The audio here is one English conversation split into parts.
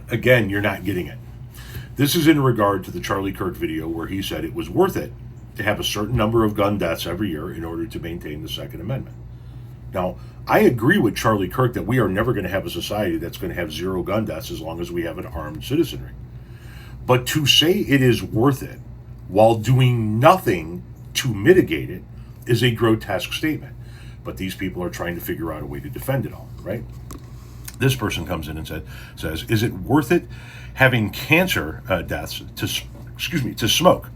Again, you're not getting it. This is in regard to the Charlie Kirk video where he said it was worth it to have a certain number of gun deaths every year in order to maintain the Second Amendment. Now, I agree with Charlie Kirk that we are never going to have a society that's going to have zero gun deaths as long as we have an armed citizenry. But to say it is worth it while doing nothing to mitigate it is a grotesque statement. But these people are trying to figure out a way to defend it all, right? This person comes in and says, is it worth it having cancer deaths to smoke?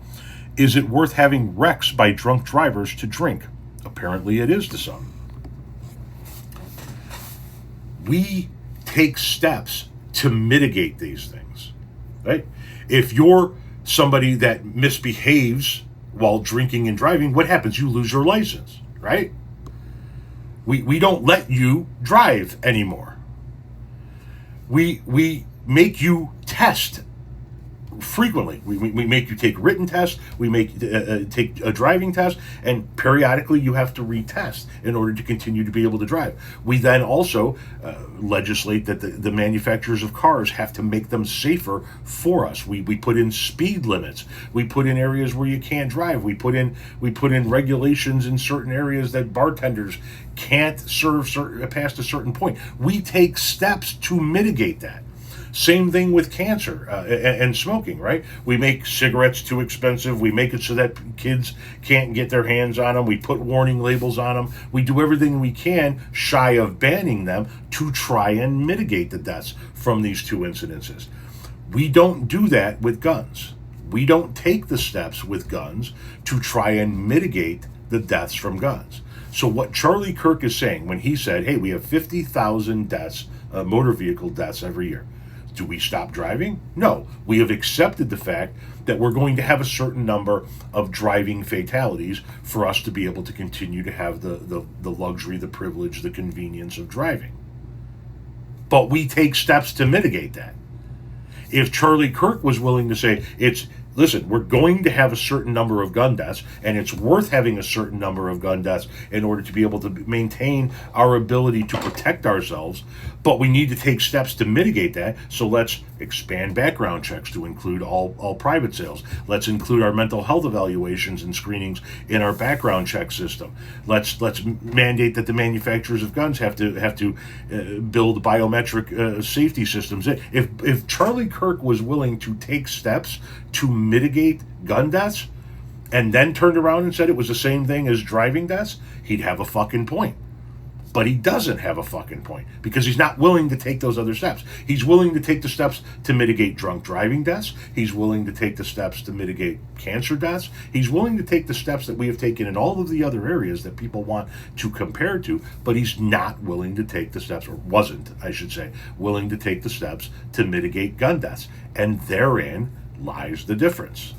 Is it worth having wrecks by drunk drivers to drink? Apparently it is to some. We take steps to mitigate these things, right? If you're somebody that misbehaves while drinking and driving, what happens? You lose your license, right? We don't let you drive anymore. We make you test frequently. We make you take written tests. We make take a driving test, and periodically you have to retest in order to continue to be able to drive. We then also legislate that the manufacturers of cars have to make them safer for us. We put in speed limits. We put in areas where you can't drive. We put in regulations in certain areas that bartenders can't serve past a certain point. We take steps to mitigate that. Same thing with cancer and smoking, right? We make cigarettes too expensive. We make it so that kids can't get their hands on them. We put warning labels on them. We do everything we can shy of banning them to try and mitigate the deaths from these two incidences. We don't do that with guns. We don't take the steps with guns to try and mitigate the deaths from guns. So what Charlie Kirk is saying when he said, hey, we have 50,000 deaths, motor vehicle deaths every year. Do we stop driving? No. We have accepted the fact that we're going to have a certain number of driving fatalities for us to be able to continue to have the luxury, the privilege, the convenience of driving. But we take steps to mitigate that. If Charlie Kirk was willing to say, listen, we're going to have a certain number of gun deaths, and it's worth having a certain number of gun deaths in order to be able to maintain our ability to protect ourselves, but we need to take steps to mitigate that, so let's expand background checks to include all private sales. Let's include our mental health evaluations and screenings in our background check system. Let's mandate that the manufacturers of guns have to build biometric safety systems. If Charlie Kirk was willing to take steps to mitigate gun deaths and then turned around and said it was the same thing as driving deaths, he'd have a fucking point. But he doesn't have a fucking point because he's not willing to take those other steps. He's willing to take the steps to mitigate drunk driving deaths. He's willing to take the steps to mitigate cancer deaths. He's willing to take the steps that we have taken in all of the other areas that people want to compare to, but he's not willing to take the steps, or wasn't, I should say, willing to take the steps to mitigate gun deaths. And therein lies the difference.